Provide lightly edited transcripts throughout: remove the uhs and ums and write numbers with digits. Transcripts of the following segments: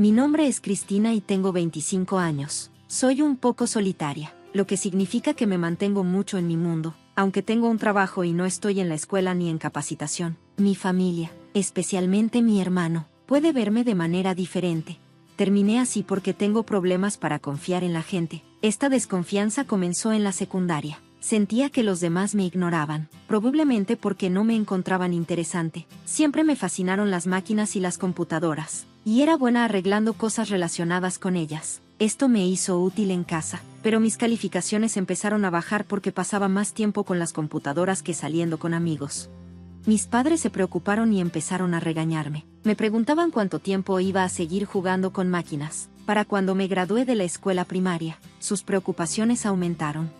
Mi nombre es Cristina y tengo 25 años. Soy un poco solitaria, lo que significa que me mantengo mucho en mi mundo, aunque tengo un trabajo y no estoy en la escuela ni en capacitación. Mi familia, especialmente mi hermano, puede verme de manera diferente. Terminé así porque tengo problemas para confiar en la gente. Esta desconfianza comenzó en la secundaria. Sentía que los demás me ignoraban, probablemente porque no me encontraban interesante. Siempre me fascinaron las máquinas y las computadoras, y era buena arreglando cosas relacionadas con ellas. Esto me hizo útil en casa, pero mis calificaciones empezaron a bajar porque pasaba más tiempo con las computadoras que saliendo con amigos. Mis padres se preocuparon y empezaron a regañarme. Me preguntaban cuánto tiempo iba a seguir jugando con máquinas. Para cuando me gradué de la escuela primaria, sus preocupaciones aumentaron.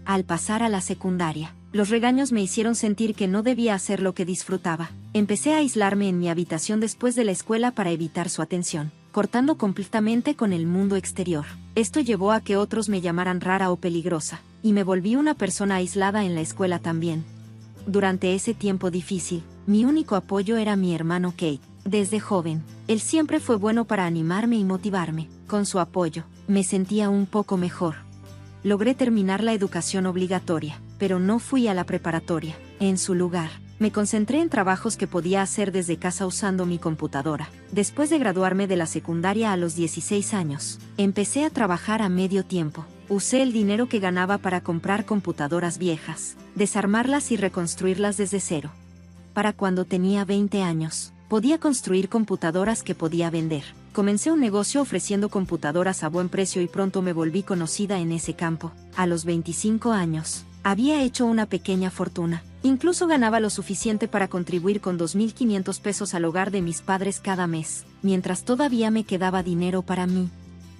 Al pasar a la secundaria, los regaños me hicieron sentir que no debía hacer lo que disfrutaba. Empecé a aislarme en mi habitación después de la escuela para evitar su atención, cortando completamente con el mundo exterior. Esto llevó a que otros me llamaran rara o peligrosa, y me volví una persona aislada en la escuela también. Durante ese tiempo difícil, mi único apoyo era mi hermano Kate. Desde joven, él siempre fue bueno para animarme y motivarme. Con su apoyo, me sentía un poco mejor. Logré terminar la educación obligatoria, pero no fui a la preparatoria. En su lugar, me concentré en trabajos que podía hacer desde casa usando mi computadora. Después de graduarme de la secundaria a los 16 años, empecé a trabajar a medio tiempo. Usé el dinero que ganaba para comprar computadoras viejas, desarmarlas y reconstruirlas desde cero. Para cuando tenía 20 años, podía construir computadoras que podía vender. Comencé un negocio ofreciendo computadoras a buen precio y pronto me volví conocida en ese campo. A los 25 años, había hecho una pequeña fortuna. Incluso ganaba lo suficiente para contribuir con 2.500 pesos al hogar de mis padres cada mes, mientras todavía me quedaba dinero para mí.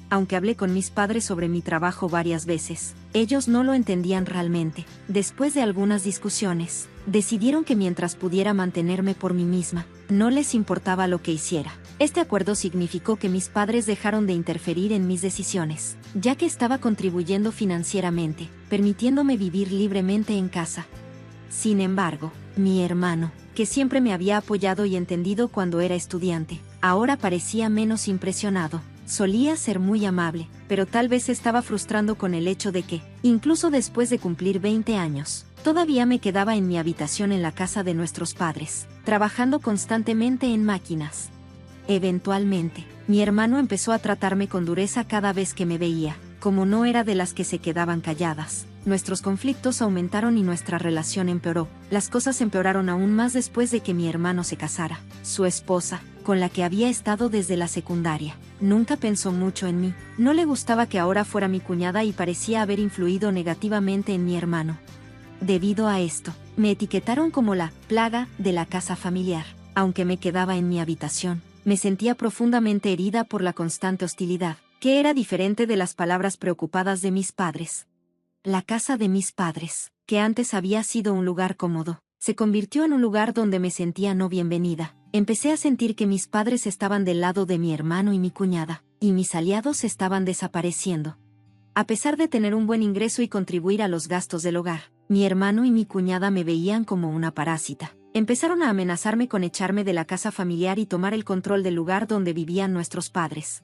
Aunque hablé con mis padres sobre mi trabajo varias veces, ellos no lo entendían realmente. Después de algunas discusiones, decidieron que mientras pudiera mantenerme por mí misma, no les importaba lo que hiciera. Este acuerdo significó que mis padres dejaron de interferir en mis decisiones, ya que estaba contribuyendo financieramente, permitiéndome vivir libremente en casa. Sin embargo, mi hermano, que siempre me había apoyado y entendido cuando era estudiante, ahora parecía menos impresionado. Solía ser muy amable, pero tal vez estaba frustrando con el hecho de que, incluso después de cumplir 20 años, todavía me quedaba en mi habitación en la casa de nuestros padres, trabajando constantemente en máquinas. Eventualmente, mi hermano empezó a tratarme con dureza cada vez que me veía. Como no era de las que se quedaban calladas, nuestros conflictos aumentaron y nuestra relación empeoró. Las cosas empeoraron aún más después de que mi hermano se casara. Su esposa, con la que había estado desde la secundaria, nunca pensó mucho en mí. No le gustaba que ahora fuera mi cuñada y parecía haber influido negativamente en mi hermano. Debido a esto, me etiquetaron como la plaga de la casa familiar. Aunque me quedaba en mi habitación, me sentía profundamente herida por la constante hostilidad, que era diferente de las palabras preocupadas de mis padres. La casa de mis padres, que antes había sido un lugar cómodo, se convirtió en un lugar donde me sentía no bienvenida. Empecé a sentir que mis padres estaban del lado de mi hermano y mi cuñada, y mis aliados estaban desapareciendo. A pesar de tener un buen ingreso y contribuir a los gastos del hogar, mi hermano y mi cuñada me veían como una parásita. Empezaron a amenazarme con echarme de la casa familiar y tomar el control del lugar donde vivían nuestros padres.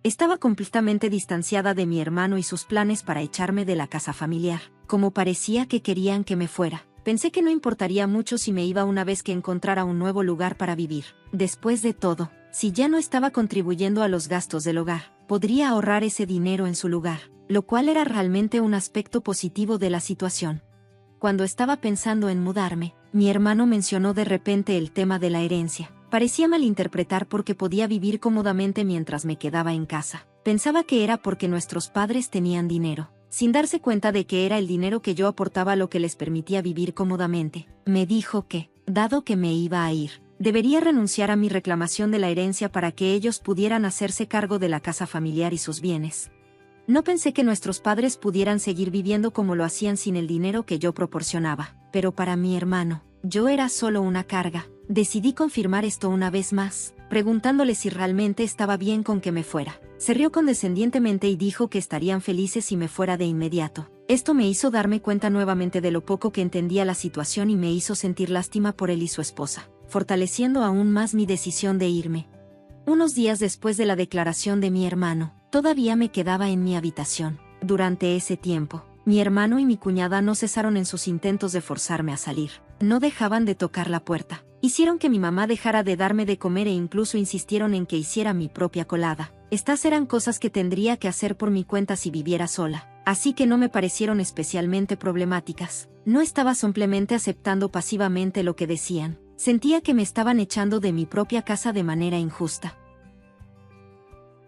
Estaba completamente distanciada de mi hermano y sus planes para echarme de la casa familiar. Como parecía que querían que me fuera, pensé que no importaría mucho si me iba una vez que encontrara un nuevo lugar para vivir. Después de todo, si ya no estaba contribuyendo a los gastos del hogar, podría ahorrar ese dinero en su lugar, lo cual era realmente un aspecto positivo de la situación. Cuando estaba pensando en mudarme, mi hermano mencionó de repente el tema de la herencia. Parecía malinterpretar porque podía vivir cómodamente mientras me quedaba en casa. Pensaba que era porque nuestros padres tenían dinero, sin darse cuenta de que era el dinero que yo aportaba lo que les permitía vivir cómodamente. Me dijo que, dado que me iba a ir, debería renunciar a mi reclamación de la herencia para que ellos pudieran hacerse cargo de la casa familiar y sus bienes. No pensé que nuestros padres pudieran seguir viviendo como lo hacían sin el dinero que yo proporcionaba, pero para mi hermano, yo era solo una carga. Decidí confirmar esto una vez más, preguntándole si realmente estaba bien con que me fuera. Se rió condescendientemente y dijo que estarían felices si me fuera de inmediato. Esto me hizo darme cuenta nuevamente de lo poco que entendía la situación y me hizo sentir lástima por él y su esposa, fortaleciendo aún más mi decisión de irme. Unos días después de la declaración de mi hermano, todavía me quedaba en mi habitación. Durante ese tiempo, mi hermano y mi cuñada no cesaron en sus intentos de forzarme a salir. No dejaban de tocar la puerta. Hicieron que mi mamá dejara de darme de comer e incluso insistieron en que hiciera mi propia colada. Estas eran cosas que tendría que hacer por mi cuenta si viviera sola, así que no me parecieron especialmente problemáticas. No estaba simplemente aceptando pasivamente lo que decían. Sentía que me estaban echando de mi propia casa de manera injusta.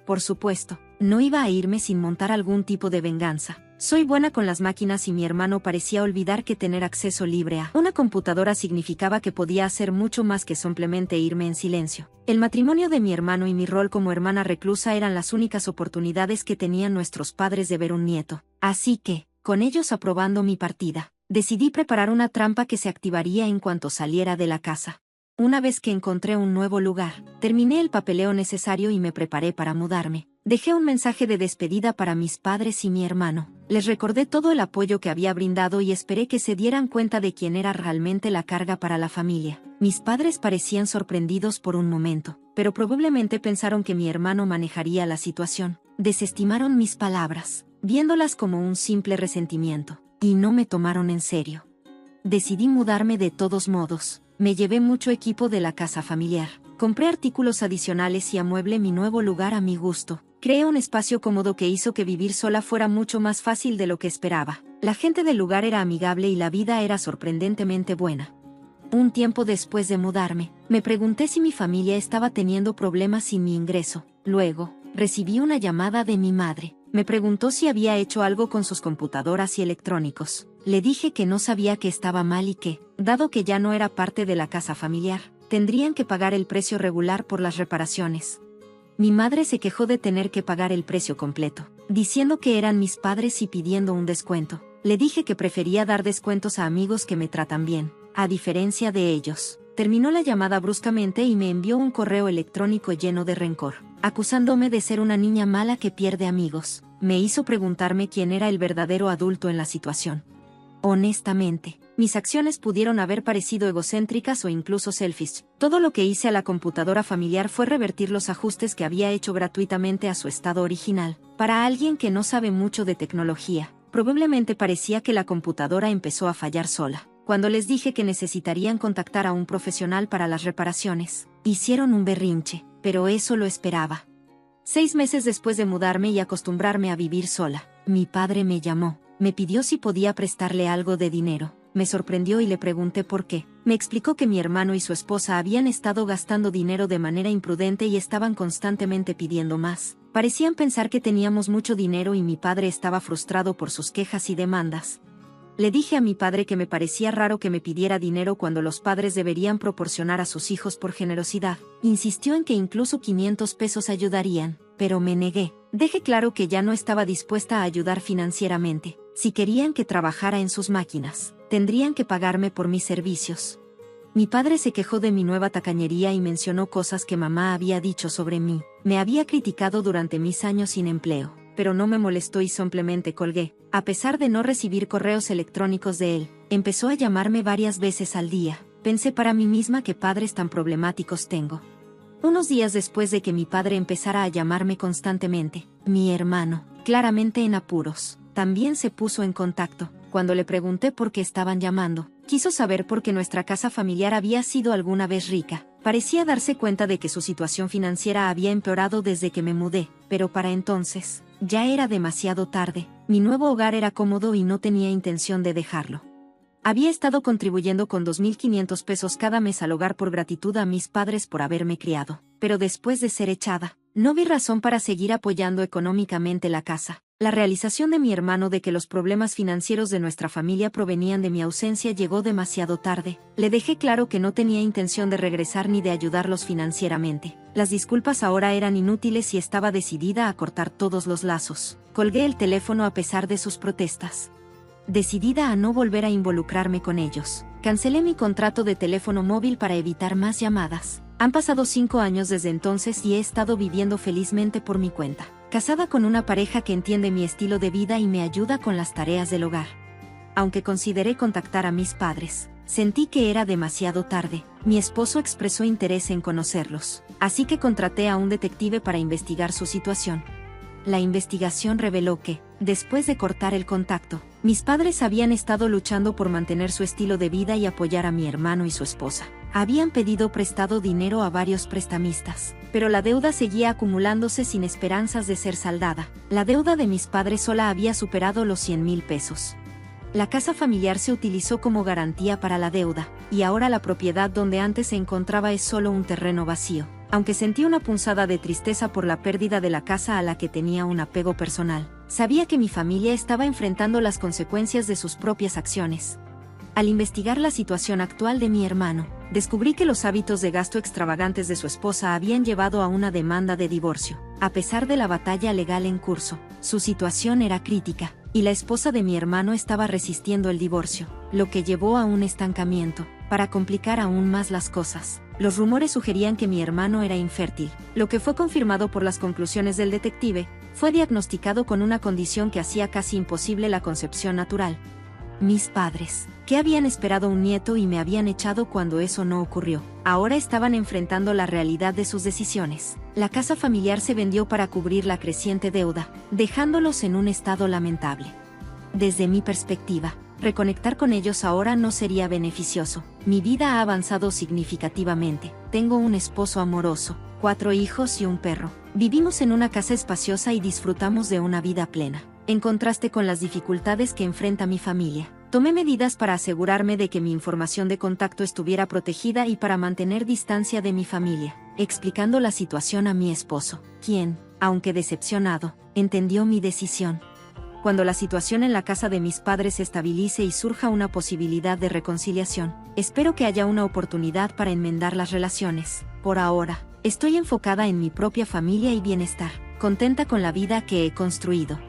Por supuesto, no iba a irme sin montar algún tipo de venganza. Soy buena con las máquinas y mi hermano parecía olvidar que tener acceso libre a una computadora significaba que podía hacer mucho más que simplemente irme en silencio. El matrimonio de mi hermano y mi rol como hermana reclusa eran las únicas oportunidades que tenían nuestros padres de ver un nieto. Así que, con ellos aprobando mi partida, decidí preparar una trampa que se activaría en cuanto saliera de la casa. Una vez que encontré un nuevo lugar, terminé el papeleo necesario y me preparé para mudarme. Dejé un mensaje de despedida para mis padres y mi hermano. Les recordé todo el apoyo que había brindado y esperé que se dieran cuenta de quién era realmente la carga para la familia. Mis padres parecían sorprendidos por un momento, pero probablemente pensaron que mi hermano manejaría la situación. Desestimaron mis palabras, viéndolas como un simple resentimiento, y no me tomaron en serio. Decidí mudarme de todos modos. Me llevé mucho equipo de la casa familiar. Compré artículos adicionales y amueblé mi nuevo lugar a mi gusto. Creé un espacio cómodo que hizo que vivir sola fuera mucho más fácil de lo que esperaba. La gente del lugar era amigable y la vida era sorprendentemente buena. Un tiempo después de mudarme, me pregunté si mi familia estaba teniendo problemas sin mi ingreso. Luego, recibí una llamada de mi madre. Me preguntó si había hecho algo con sus computadoras y electrónicos. Le dije que no sabía que estaba mal y que, dado que ya no era parte de la casa familiar, tendrían que pagar el precio regular por las reparaciones. Mi madre se quejó de tener que pagar el precio completo, diciendo que eran mis padres y pidiendo un descuento. Le dije que prefería dar descuentos a amigos que me tratan bien, a diferencia de ellos. Terminó la llamada bruscamente y me envió un correo electrónico lleno de rencor, acusándome de ser una niña mala que pierde amigos. Me hizo preguntarme quién era el verdadero adulto en la situación. Honestamente, mis acciones pudieron haber parecido egocéntricas o incluso selfish. Todo lo que hice a la computadora familiar fue revertir los ajustes que había hecho gratuitamente a su estado original. Para alguien que no sabe mucho de tecnología, probablemente parecía que la computadora empezó a fallar sola. Cuando les dije que necesitarían contactar a un profesional para las reparaciones, hicieron un berrinche, pero eso lo esperaba. 6 meses después de mudarme y acostumbrarme a vivir sola, mi padre me llamó. Me pidió si podía prestarle algo de dinero. Me sorprendió y le pregunté por qué. Me explicó que mi hermano y su esposa habían estado gastando dinero de manera imprudente y estaban constantemente pidiendo más. Parecían pensar que teníamos mucho dinero y mi padre estaba frustrado por sus quejas y demandas. Le dije a mi padre que me parecía raro que me pidiera dinero cuando los padres deberían proporcionar a sus hijos por generosidad. Insistió en que incluso 500 pesos ayudarían, pero me negué. Dejé claro que ya no estaba dispuesta a ayudar financieramente. Si querían que trabajara en sus máquinas, tendrían que pagarme por mis servicios. Mi padre se quejó de mi nueva tacañería y mencionó cosas que mamá había dicho sobre mí. Me había criticado durante mis años sin empleo, pero no me molestó y simplemente colgué. A pesar de no recibir correos electrónicos de él, empezó a llamarme varias veces al día. Pensé para mí misma qué padres tan problemáticos tengo. Unos días después de que mi padre empezara a llamarme constantemente, mi hermano, claramente en apuros, también se puso en contacto. Cuando le pregunté por qué estaban llamando, quiso saber por qué nuestra casa familiar había sido alguna vez rica. Parecía darse cuenta de que su situación financiera había empeorado desde que me mudé, pero para entonces, ya era demasiado tarde. Mi nuevo hogar era cómodo y no tenía intención de dejarlo. Había estado contribuyendo con 2.500 pesos cada mes al hogar por gratitud a mis padres por haberme criado, pero después de ser echada, no vi razón para seguir apoyando económicamente la casa. La realización de mi hermano de que los problemas financieros de nuestra familia provenían de mi ausencia llegó demasiado tarde. Le dejé claro que no tenía intención de regresar ni de ayudarlos financieramente. Las disculpas ahora eran inútiles y estaba decidida a cortar todos los lazos. Colgué el teléfono a pesar de sus protestas. Decidida a no volver a involucrarme con ellos, cancelé mi contrato de teléfono móvil para evitar más llamadas. Han pasado 5 años desde entonces y he estado viviendo felizmente por mi cuenta, casada con una pareja que entiende mi estilo de vida y me ayuda con las tareas del hogar. Aunque consideré contactar a mis padres, Sentí que era demasiado tarde. Mi esposo expresó interés en conocerlos, así que contraté a un detective para investigar su situación. La investigación reveló que, después de cortar el contacto, mis padres habían estado luchando por mantener su estilo de vida y apoyar a mi hermano y su esposa. Habían pedido prestado dinero a varios prestamistas, pero la deuda seguía acumulándose sin esperanzas de ser saldada. La deuda de mis padres sola había superado los 100,000 pesos. La casa familiar se utilizó como garantía para la deuda, y ahora la propiedad donde antes se encontraba es solo un terreno vacío. Aunque sentí una punzada de tristeza por la pérdida de la casa a la que tenía un apego personal, sabía que mi familia estaba enfrentando las consecuencias de sus propias acciones. Al investigar la situación actual de mi hermano, descubrí que los hábitos de gasto extravagantes de su esposa habían llevado a una demanda de divorcio. A pesar de la batalla legal en curso, su situación era crítica, y la esposa de mi hermano estaba resistiendo el divorcio, lo que llevó a un estancamiento. Para complicar aún más las cosas, los rumores sugerían que mi hermano era infértil, lo que fue confirmado por las conclusiones del detective. Fue diagnosticado con una condición que hacía casi imposible la concepción natural. Mis padres, que habían esperado un nieto y me habían echado cuando eso no ocurrió, ahora estaban enfrentando la realidad de sus decisiones. La casa familiar se vendió para cubrir la creciente deuda, dejándolos en un estado lamentable. Desde mi perspectiva, reconectar con ellos ahora no sería beneficioso. Mi vida ha avanzado significativamente. Tengo un esposo amoroso, 4 hijos y un perro. Vivimos en una casa espaciosa y disfrutamos de una vida plena. En contraste con las dificultades que enfrenta mi familia, tomé medidas para asegurarme de que mi información de contacto estuviera protegida y para mantener distancia de mi familia, explicando la situación a mi esposo, quien, aunque decepcionado, entendió mi decisión. Cuando la situación en la casa de mis padres se estabilice y surja una posibilidad de reconciliación, espero que haya una oportunidad para enmendar las relaciones. Por ahora, estoy enfocada en mi propia familia y bienestar, contenta con la vida que he construido.